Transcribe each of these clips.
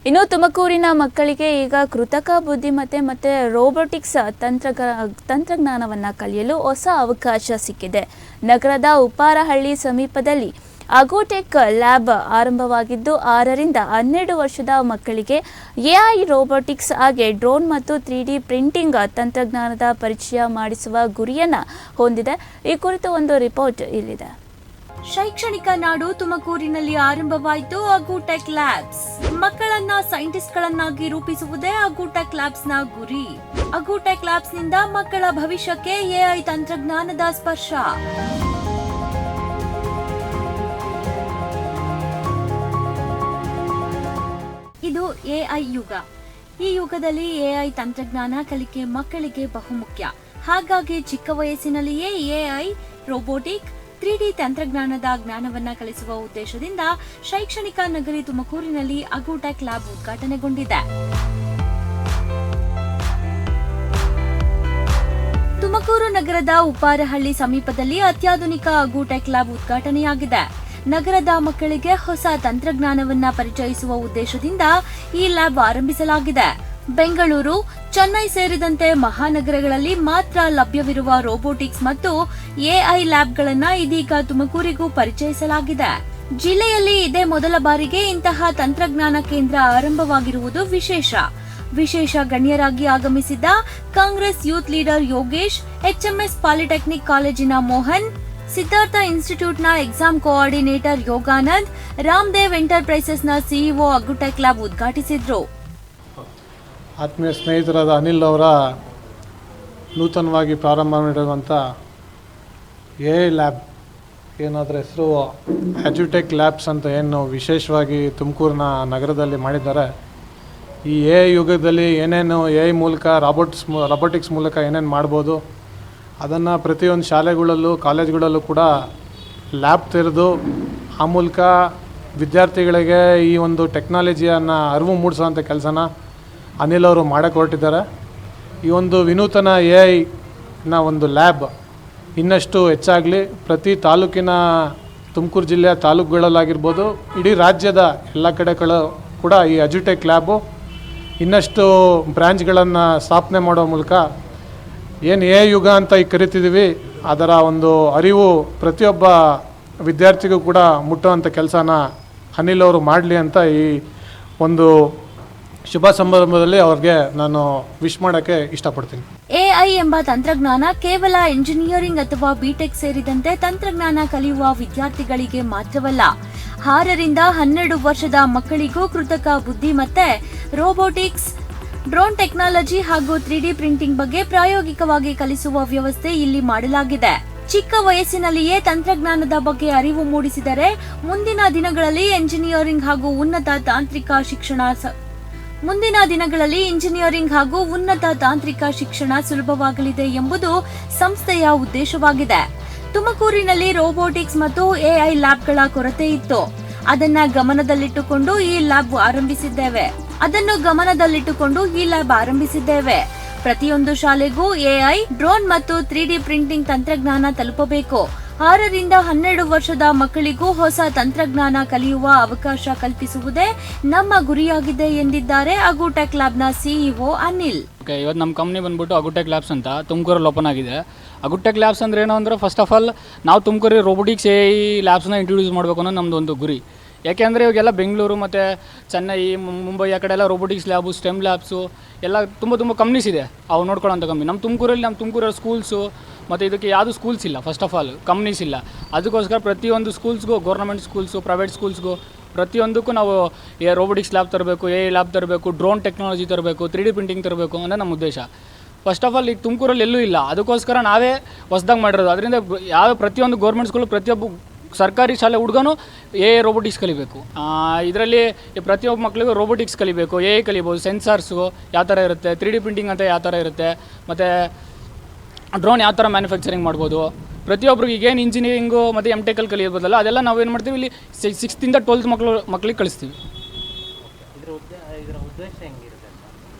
ಇನ್ನು ತುಮಕೂರಿನ ಮಕ್ಕಳಿಗೆ ಈಗ ಕೃತಕ ಬುದ್ಧಿಮತ್ತೆ ಮತ್ತು ರೋಬೋಟಿಕ್ಸ್ ತಂತ್ರಜ್ಞಾನವನ್ನು ಕಲಿಯಲು ಹೊಸ ಅವಕಾಶ ಸಿಕ್ಕಿದೆ. ನಗರದ ಉಪ್ಪಾರಹಳ್ಳಿ ಸಮೀಪದಲ್ಲಿ ಅಗೋಟೆಕ್ ಲ್ಯಾಬ್ ಆರಂಭವಾಗಿದ್ದು 6ರಿಂದ 12 ವರ್ಷದ ಮಕ್ಕಳಿಗೆ ಎಐ ರೋಬೋಟಿಕ್ಸ್ ಹಾಗೆ ಡ್ರೋನ್ ಮತ್ತು 3D ಪ್ರಿಂಟಿಂಗ್ ತಂತ್ರಜ್ಞಾನದ ಪರಿಚಯ ಮಾಡಿಸುವ ಗುರಿಯನ್ನು ಹೊಂದಿದೆ. ಈ ಕುರಿತು ಒಂದು ರಿಪೋರ್ಟ್ ಇಲ್ಲಿದೆ. ಶೈಕ್ಷಣಿಕ ನಾಡು ತುಮಕೂರಿನಲ್ಲಿ ಆರಂಭವಾಯಿತು ಅಗೋಟೆಕ್ ಲ್ಯಾಬ್ಸ್. ಮಕ್ಕಳನ್ನ ಸೈಂಟಿಸ್ಟ್ಗಳನ್ನಾಗಿ ರೂಪಿಸುವುದೇ ಅಗೋಟೆಕ್ ಲ್ಯಾಬ್ಸ್ ನ ಗುರಿ. ಅಗೋಟೆಕ್ ಲ್ಯಾಬ್ಸ್ ನಿಂದ ಮಕ್ಕಳ ಭವಿಷ್ಯಕ್ಕೆ ಎಐ ತಂತ್ರಜ್ಞಾನದ ಸ್ಪರ್ಶ. ಇದು ಎಐ ಯುಗ. ಈ ಯುಗದಲ್ಲಿ ಎಐ ತಂತ್ರಜ್ಞಾನ ಕಲಿಕೆ ಮಕ್ಕಳಿಗೆ ಬಹುಮುಖ್ಯ. ಹಾಗಾಗಿ ಚಿಕ್ಕ ವಯಸ್ಸಿನಲ್ಲಿಯೇ ಎಐ, ರೋಬೋಟಿಕ್, 3D ತಂತ್ರಜ್ಞಾನದ ಜ್ಞಾನವನ್ನ ಕಲಿಸುವ ಉದ್ದೇಶದಿಂದ ಶೈಕ್ಷಣಿಕ ನಗರಿ ತುಮಕೂರಿನಲ್ಲಿ ಅಗೋಟೆಕ್ ಲ್ಯಾಬ್ ಉದ್ಘಾಟನೆಗೊಂಡಿದೆ. ತುಮಕೂರು ನಗರದ ಉಪ್ಪಾರಹಳ್ಳಿ ಸಮೀಪದಲ್ಲಿ ಅತ್ಯಾಧುನಿಕ ಅಗೋಟೆಕ್ ಲ್ಯಾಬ್ ಉದ್ಘಾಟನೆಯಾಗಿದೆ. ನಗರದ ಮಕ್ಕಳಿಗೆ ಹೊಸ ತಂತ್ರಜ್ಞಾನವನ್ನ ಪರಿಚಯಿಸುವ ಉದ್ದೇಶದಿಂದ ಈ ಲ್ಯಾಬ್ ಆರಂಭಿಸಲಾಗಿದೆ. ಬೆಂಗಳೂರು, ಚೆನ್ನೈ ಸೇರಿದಂತೆ ಮಹಾನಗರಗಳಲ್ಲಿ ಮಾತ್ರ ಲಭ್ಯವಿರುವ ರೋಬೋಟಿಕ್ಸ್ ಮತ್ತು ಎಐ ಲ್ಯಾಬ್ಗಳನ್ನು ಇದೀಗ ತುಮಕೂರಿಗೂ ಪರಿಚಯಿಸಲಾಗಿದೆ. ಜಿಲ್ಲೆಯಲ್ಲಿ ಇದೇ ಮೊದಲ ಬಾರಿಗೆ ಇಂತಹ ತಂತ್ರಜ್ಞಾನ ಕೇಂದ್ರ ಆರಂಭವಾಗಿರುವುದು ವಿಶೇಷ ಗಣ್ಯರಾಗಿ ಆಗಮಿಸಿದ್ದ Congress youth leader Yogesh, HMS polytechnic ಕಾಲೇಜಿನ ಮೋಹನ್, ಸಿದ್ಧಾರ್ಥ ಇನ್ಸ್ಟಿಟ್ಯೂಟ್ನ ಎಕ್ಸಾಮ್ ಕೋಆರ್ಡಿನೇಟರ್ ಯೋಗಾನಂದ್, ರಾಮದೇವ್ ಎಂಟರ್ಪ್ರೈಸಸ್ನ ಸಿಇಒ ಅಗೋಟೆಕ್ ಲ್ಯಾಬ್ ಉದ್ಘಾಟಿಸಿದ್ರು. ಆತ್ಮೀಯ ಸ್ನೇಹಿತರಾದ ಅನಿಲ್ ಅವರ ನೂತನವಾಗಿ ಪ್ರಾರಂಭ ಮಾಡಿರುವಂಥ ಎಐ ಲ್ಯಾಬ್, ಏನಾದ್ರ ಹೆಸರು ಅಗೋಟೆಕ್ ಲ್ಯಾಬ್ಸ್ ಅಂತ ಏನು ವಿಶೇಷವಾಗಿ ತುಮಕೂರಿನ ನಗರದಲ್ಲಿ ಮಾಡಿದ್ದಾರೆ. ಈ ಎಐ ಯುಗದಲ್ಲಿ ಏನೇನು ಎಐ ಮೂಲಕ ರಾಬೋಟಿಕ್ಸ್ ಮೂಲಕ ಏನೇನು ಮಾಡ್ಬೋದು, ಅದನ್ನು ಪ್ರತಿಯೊಂದು ಶಾಲೆಗಳಲ್ಲೂ ಕಾಲೇಜ್ಗಳಲ್ಲೂ ಕೂಡ ಲ್ಯಾಬ್ ತೆರೆದು ಆ ಮೂಲಕ ವಿದ್ಯಾರ್ಥಿಗಳಿಗೆ ಈ ಒಂದು ಟೆಕ್ನಾಲಜಿಯನ್ನು ಅರಿವು ಮೂಡಿಸೋವಂಥ ಕೆಲಸನ ಅನಿಲ್ ಅವರು ಮಾಡೋಕ್ಕೆ ಹೊರಟಿದ್ದಾರೆ. ಈ ಒಂದು ವಿನೂತನ ಎಐನ ಒಂದು ಲ್ಯಾಬ್ ಇನ್ನಷ್ಟು ಹೆಚ್ಚಾಗಲಿ, ಪ್ರತಿ ತಾಲೂಕಿನ ತುಮಕೂರು ಜಿಲ್ಲೆಯ ತಾಲೂಕುಗಳಲ್ಲಾಗಿರ್ಬೋದು, ಇಡೀ ರಾಜ್ಯದ ಎಲ್ಲ ಕಡೆಗಳು ಕೂಡ ಈ ಅಗೋಟೆಕ್ ಲ್ಯಾಬು ಇನ್ನಷ್ಟು ಬ್ರ್ಯಾಂಚ್ಗಳನ್ನು ಸ್ಥಾಪನೆ ಮಾಡೋ ಮೂಲಕ ಏನು ಎಐ ಯುಗ ಅಂತ ಈಗ ಕರಿತಿದ್ದೀವಿ, ಅದರ ಒಂದು ಅರಿವು ಪ್ರತಿಯೊಬ್ಬ ವಿದ್ಯಾರ್ಥಿಗೂ ಕೂಡ ಮುಟ್ಟುವಂಥ ಕೆಲಸನ ಅನಿಲ್ ಅವರು ಮಾಡಲಿ ಅಂತ ಈ ಒಂದು ಶುಭ ಸಂದರ್ಭದಲ್ಲಿ ಅವ್ರಿಗೆ ನಾನು ವಿಶ್ ಮಾಡೋಕ್ಕೆ ಇಷ್ಟಪಡ್ತೀನಿ. ಎಐ ಎಂಬ ತಂತ್ರಜ್ಞಾನ ಕೇವಲ ಎಂಜಿನಿಯರಿಂಗ್ ಅಥವಾ ಬಿಟೆಕ್ ಸೇರಿದಂತೆ ತಂತ್ರಜ್ಞಾನ ಕಲಿಯುವ ವಿದ್ಯಾರ್ಥಿಗಳಿಗೆ ಮಾತ್ರವಲ್ಲ, 6ರಿಂದ 12 ವರ್ಷದ ಮಕ್ಕಳಿಗೂ ಕೃತಕ ಬುದ್ಧಿಮತ್ತೆ, ರೋಬೋಟಿಕ್ಸ್, ಡ್ರೋನ್ ಟೆಕ್ನಾಲಜಿ ಹಾಗೂ 3D ಪ್ರಿಂಟಿಂಗ್ ಬಗ್ಗೆ ಪ್ರಾಯೋಗಿಕವಾಗಿ ಕಲಿಸುವ ವ್ಯವಸ್ಥೆ ಇಲ್ಲಿ ಮಾಡಲಾಗಿದೆ. ಚಿಕ್ಕ ವಯಸ್ಸಿನಲ್ಲಿಯೇ ತಂತ್ರಜ್ಞಾನದ ಬಗ್ಗೆ ಅರಿವು ಮೂಡಿಸಿದರೆ ಮುಂದಿನ ದಿನಗಳಲ್ಲಿ ಇಂಜಿನಿಯರಿಂಗ್ ಹಾಗೂ ಉನ್ನತ ತಾಂತ್ರಿಕ ಶಿಕ್ಷಣ ಸುಲಭವಾಗಲಿದೆ ಎಂಬುದು ಸಂಸ್ಥೆಯ ಉದ್ದೇಶವಾಗಿದೆ. ತುಮಕೂರಿನಲ್ಲಿ ರೋಬೋಟಿಕ್ಸ್ ಮತ್ತು ಎಐ ಲ್ಯಾಬ್ಗಳ ಕೊರತೆ ಇತ್ತು. ಅದನ್ನು ಗಮನದಲ್ಲಿಟ್ಟುಕೊಂಡು ಈ ಲ್ಯಾಬ್ ಆರಂಭಿಸಿದ್ದೇವೆ. ಪ್ರತಿಯೊಂದು ಶಾಲೆಗೂ ಎಐ, ಡ್ರೋನ್ ಮತ್ತು 3D ಪ್ರಿಂಟಿಂಗ್ ತಂತ್ರಜ್ಞಾನ ತಲುಪಬೇಕು. 6ರಿಂದ 12 ವರ್ಷದ ಮಕ್ಕಳಿಗೂ ಹೊಸ ತಂತ್ರಜ್ಞಾನ ಕಲಿಯುವ ಅವಕಾಶ ಕಲ್ಪಿಸುವುದೇ ನಮ್ಮ ಗುರಿಯಾಗಿದೆ ಎಂದಿದ್ದಾರೆ ಅಗೋಟೆಕ್ ಲ್ಯಾಬ್ನ ಸಿಇಒ ಅನಿಲ್. ಇವತ್ತು ನಮ್ಮ ಕಂಪ್ನಿ ಬಂದ್ಬಿಟ್ಟು ಅಗೋಟೆಕ್ ಲ್ಯಾಬ್ಸ್ ಅಂತ ತುಮಕೂರಲ್ಲಿ ಓಪನ್ ಆಗಿದೆ. ಅಗೋಟೆಕ್ ಲ್ಯಾಬ್ಸ್ ಅಂದ್ರೆ ಏನು ಅಂದರೆ, ಫಸ್ಟ್ ಆಫ್ ಆಲ್ ನಾವು ತುಮಕೂರಿಗೆ ರೋಬೋಟಿಕ್ಸ್ ಎಐ ಲ್ಯಾಬ್ಸ್ನ ಇಂಟ್ರೊಡ್ಯೂಸ್ ಮಾಡಬೇಕು ಅನ್ನೋದು ನಮ್ಮದು ಒಂದು ಗುರಿ. ಯಾಕೆಂದರೆ ಇವಾಗೆಲ್ಲ ಬೆಂಗಳೂರು ಮತ್ತು ಚೆನ್ನೈ, ಮುಂಬೈ ಆ ಕಡೆ ಎಲ್ಲ ರೋಬೋಟಿಕ್ಸ್ ಲ್ಯಾಬು, ಸ್ಟೆಮ್ ಲ್ಯಾಬ್ಸು ಎಲ್ಲ ತುಂಬ ಕಂಪ್ನೀಸ್ ಇದೆ, ಅವು ನೋಡ್ಕೊಳ್ಳೋಂಥ ಕಂಪ್ನಿ. ನಮ್ಮ ತುಮಕೂರಲ್ಲಿ ಸ್ಕೂಲ್ಸು ಮತ್ತು ಇದಕ್ಕೆ ಯಾವುದು ಸ್ಕೂಲ್ಸ್ ಇಲ್ಲ, ಫಸ್ಟ್ ಆಫ್ ಆಲ್ ಕಂಪ್ನೀಸ್ ಇಲ್ಲ. ಅದಕ್ಕೋಸ್ಕರ ಪ್ರತಿಯೊಂದು ಸ್ಕೂಲ್ಸ್ಗೂ, ಗೌರ್ಮೆಂಟ್ ಸ್ಕೂಲ್ಸು, ಪ್ರೈವೇಟ್ ಸ್ಕೂಲ್ಸ್ಗೂ ಪ್ರತಿಯೊಂದಕ್ಕೂ ನಾವು ರೋಬೋಟಿಕ್ಸ್ ಲ್ಯಾಬ್ ತರಬೇಕು, ಎಐ ಲ್ಯಾಬ್ ತರಬೇಕು, ಡ್ರೋನ್ ಟೆಕ್ನಾಲಜಿ ತರಬೇಕು, 3D ಪ್ರಿಂಟಿಂಗ್ ತರಬೇಕು ಅನ್ನೋ ನಮ್ಮ ಉದ್ದೇಶ. ಫಸ್ಟ್ ಆಫ್ ಆಲ್ ಈಗ ತುಮಕೂರಲ್ಲಿ ಎಲ್ಲೂ ಇಲ್ಲ, ಅದಕ್ಕೋಸ್ಕರ ನಾವೇ ಹೊಸದಾಗಿ ಮಾಡಿರೋದು. ಅದರಿಂದ ಪ್ರತಿಯೊಂದು ಗೌರ್ಮೆಂಟ್ ಸ್ಕೂಲು, ಪ್ರತಿಯೊಬ್ಬ ಸರ್ಕಾರಿ ಶಾಲೆ ಹುಡುಗನೂ ಎ ರೋಬೋಟಿಕ್ಸ್ ಕಲಿಬೇಕು. ಇದರಲ್ಲಿ ಪ್ರತಿಯೊಬ್ಬ ಮಕ್ಕಳಿಗೂ ರೋಬೋಟಿಕ್ಸ್ ಕಲಿಬೇಕು, ಎ ಕಲಿಬೋದು, ಸೆನ್ಸಾರ್ಸು ಯಾವ ಥರ ಇರುತ್ತೆ, 3D ಪ್ರಿಂಟಿಂಗ್ ಅಂತ ಯಾವ ಥರ ಇರುತ್ತೆ, ಮತ್ತು ಡ್ರೋನ್ ಯಾವ ಥರ ಮ್ಯಾನುಫ್ಯಾಕ್ಚರಿಂಗ್ ಮಾಡ್ಬೋದು. ಪ್ರತಿಯೊಬ್ಬರಿಗೆ ಈಗೇನು ಇಂಜಿನಿಯರಿಂಗು ಮತ್ತು ಎಮ್.ಟೆಕಲ್ಲಿ ಕಲಿಯೋದಲ್ಲ, ಅದೆಲ್ಲ ನಾವೇನು ಮಾಡ್ತೀವಿ, ಇಲ್ಲಿ 6th-ಇಂದ 12th ಮಕ್ಕಳಿಗೆ ಕಳಿಸ್ತೀವಿ.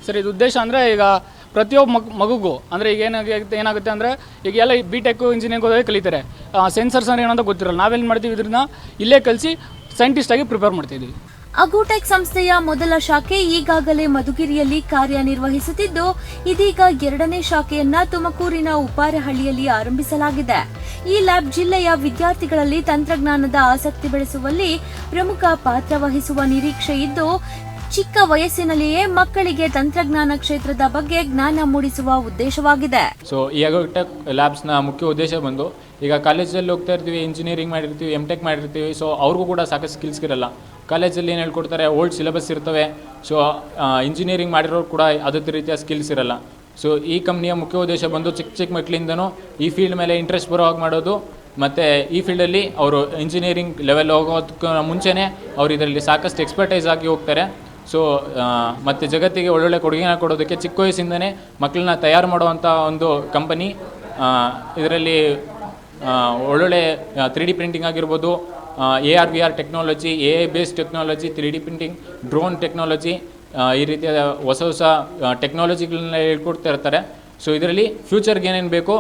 ಸರ್, ಇದು ಉದ್ದೇಶ ಅಂದರೆ ಈಗ ಪ್ರತಿಯೊಬ್ಬ ಮಗುಗೂ ಅಂದರೆ ಈಗ ಏನಾಗುತ್ತೆ ಅಂದರೆ ಈಗ ಎಲ್ಲ ಬಿ.ಟೆಕ್ ಇಂಜಿನಿಯರಿಂಗ್ ಹೋದಾಗ ಕಲಿತಾರೆ, ಸೆನ್ಸರ್ಸ್ ಅಂದರೆ ಏನಂತ ಗೊತ್ತಿರಲ್ಲ. ನಾವೇನು ಮಾಡ್ತೀವಿ, ಇದನ್ನ ಇಲ್ಲೇ ಕಲಿಸಿ ಸೈಂಟಿಸ್ಟ್ ಆಗಿ ಪ್ರಿಪೇರ್ ಮಾಡ್ತಿದ್ದೀವಿ. ಅಗುಟೆಕ್ ಸಂಸ್ಥೆಯ ಮೊದಲ ಶಾಖೆ ಈಗಾಗಲೇ ಮಧುಗಿರಿಯಲ್ಲಿ ಕಾರ್ಯನಿರ್ವಹಿಸುತ್ತಿದ್ದು, ಇದೀಗ 2ನೇ ಶಾಖೆಯನ್ನ ತುಮಕೂರಿನ ಉಪಾರಹಳ್ಳಿಯಲ್ಲಿ ಆರಂಭಿಸಲಾಗಿದೆ. ಈ ಲ್ಯಾಬ್ ಜಿಲ್ಲೆಯ ವಿದ್ಯಾರ್ಥಿಗಳಲ್ಲಿ ತಂತ್ರಜ್ಞಾನದ ಆಸಕ್ತಿ ಬೆಳೆಸುವಲ್ಲಿ ಪ್ರಮುಖ ಪಾತ್ರ ವಹಿಸುವ ನಿರೀಕ್ಷೆ ಇದ್ದು, ಚಿಕ್ಕ ವಯಸ್ಸಿನಲ್ಲಿಯೇ ಮಕ್ಕಳಿಗೆ ತಂತ್ರಜ್ಞಾನ ಕ್ಷೇತ್ರದ ಬಗ್ಗೆ ಜ್ಞಾನ ಮೂಡಿಸುವ ಉದ್ದೇಶವಾಗಿದೆ. ಸೊ ಈ ಅಗುಟೆಕ್ ಲ್ಯಾಬ್ಸ್ನ ಮುಖ್ಯ ಉದ್ದೇಶ ಬಂದು, ಈಗ ಕಾಲೇಜಲ್ಲಿ ಹೋಗ್ತಾ ಇರ್ತೀವಿ, ಇಂಜಿನಿಯರಿಂಗ್ ಮಾಡಿರ್ತೀವಿ, MTech ಮಾಡಿರ್ತೀವಿ. ಸೊ ಅವ್ರಿಗೂ ಕೂಡ ಸಾಕಷ್ಟು ಸ್ಕಿಲ್ಸ್ ಇರಲ್ಲ. ಕಾಲೇಜಲ್ಲಿ ಏನು ಹೇಳ್ಕೊಡ್ತಾರೆ, ಓಲ್ಡ್ ಸಿಲೆಬಸ್ ಇರ್ತವೆ. ಸೊ ಇಂಜಿನಿಯರಿಂಗ್ ಮಾಡಿರೋರು ಕೂಡ ಅದೇ ರೀತಿಯ ಸ್ಕಿಲ್ಸ್ ಇರಲ್ಲ. ಸೊ ಈ ಕಂಪ್ನಿಯ ಮುಖ್ಯ ಉದ್ದೇಶ ಬಂದು ಚಿಕ್ಕ ಮಕ್ಕಳಿಂದನೂ ಈ ಫೀಲ್ಡ್ ಮೇಲೆ ಇಂಟ್ರೆಸ್ಟ್ ಬರೋ ಹಾಗೆ ಮಾಡೋದು, ಮತ್ತು ಈ ಫೀಲ್ಡಲ್ಲಿ ಅವರು ಇಂಜಿನಿಯರಿಂಗ್ ಲೆವೆಲ್ ಹೋಗೋದಕ್ಕೆ ಮುಂಚೆನೇ ಅವ್ರು ಇದರಲ್ಲಿ ಸಾಕಷ್ಟು ಎಕ್ಸ್ಪರ್ಟೈಸ್ ಆಗಿ ಹೋಗ್ತಾರೆ. ಸೊ ಮತ್ತು ಜಗತ್ತಿಗೆ ಒಳ್ಳೊಳ್ಳೆ ಕೊಡುಗೆನ ಕೊಡೋದಕ್ಕೆ ಚಿಕ್ಕ ವಯಸ್ಸಿಂದನೇ ಮಕ್ಕಳನ್ನ ತಯಾರು ಮಾಡುವಂಥ ಒಂದು ಕಂಪನಿ. ಇದರಲ್ಲಿ ಒಳ್ಳೊಳ್ಳೆ 3D ಪ್ರಿಂಟಿಂಗ್ ಆಗಿರ್ಬೋದು, AR VR technology, AI based technology, 3D printing, drone technology, ಈ ರೀತಿಯ ಹೊಸ ಟೆಕ್ನಾಲಜಿಗಳನ್ನ ಹೇಳ್ಕೊಡ್ತಾ ಇರ್ತಾರೆ. ಸೊ ಇದರಲ್ಲಿ ಫ್ಯೂಚರ್ಗೆ ಏನೇನು ಬೇಕೋ,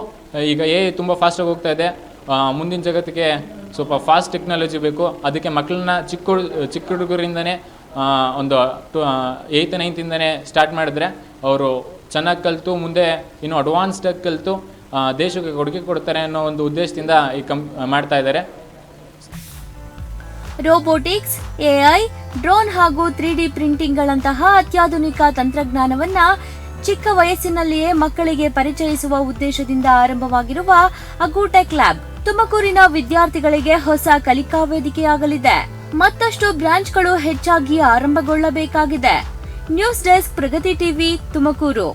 ಈಗ AI ತುಂಬ ಫಾಸ್ಟಾಗಿ ಹೋಗ್ತಾ ಇದೆ, ಮುಂದಿನ ಜಗತ್ತಿಗೆ ಸ್ವಲ್ಪ ಫಾಸ್ಟ್ ಟೆಕ್ನಾಲಜಿ ಬೇಕು. ಅದಕ್ಕೆ ಮಕ್ಕಳನ್ನ ಚಿಕ್ಕ ಹುಡುಗರಿಂದನೇ ಒಂದು 8th 9th ಸ್ಟಾರ್ಟ್ ಮಾಡಿದ್ರೆ ಅವರು ಚೆನ್ನಾಗಿ ಕಲಿತು ಮುಂದೆ ಇನ್ನೂ ಅಡ್ವಾನ್ಸ್ಡಾಗಿ ಕಲಿತು ದೇಶಕ್ಕೆ ಕೊಡುಗೆ ಕೊಡ್ತಾರೆ ಅನ್ನೋ ಒಂದು ಉದ್ದೇಶದಿಂದ ಈ ಮಾಡ್ತಾ ಇದ್ದಾರೆ. ರೋಬೋಟಿಕ್ಸ್, AI, ಡ್ರೋನ್ ಹಾಗೂ 3D ಪ್ರಿಂಟಿಂಗ್ಗಳಂತಹ ಅತ್ಯಾಧುನಿಕ ತಂತ್ರಜ್ಞಾನವನ್ನ ಚಿಕ್ಕ ವಯಸ್ಸಿನಲ್ಲಿಯೇ ಮಕ್ಕಳಿಗೆ ಪರಿಚಯಿಸುವ ಉದ್ದೇಶದಿಂದ ಆರಂಭವಾಗಿರುವ ಅಗುಟೆಕ್ ಲ್ಯಾಬ್ ತುಮಕೂರಿನ ವಿದ್ಯಾರ್ಥಿಗಳಿಗೆ ಹೊಸ ಕಲಿಕಾ ವೇದಿಕೆಯಾಗಲಿದೆ. ಮತ್ತಷ್ಟು ಬ್ರಾಂಚ್ಗಳು ಹೆಚ್ಚಾಗಿ ಆರಂಭಗೊಳ್ಳಬೇಕಾಗಿದೆ. ನ್ಯೂಸ್ ಡೆಸ್ಕ್, ಪ್ರಗತಿ ಟಿವಿ, ತುಮಕೂರು.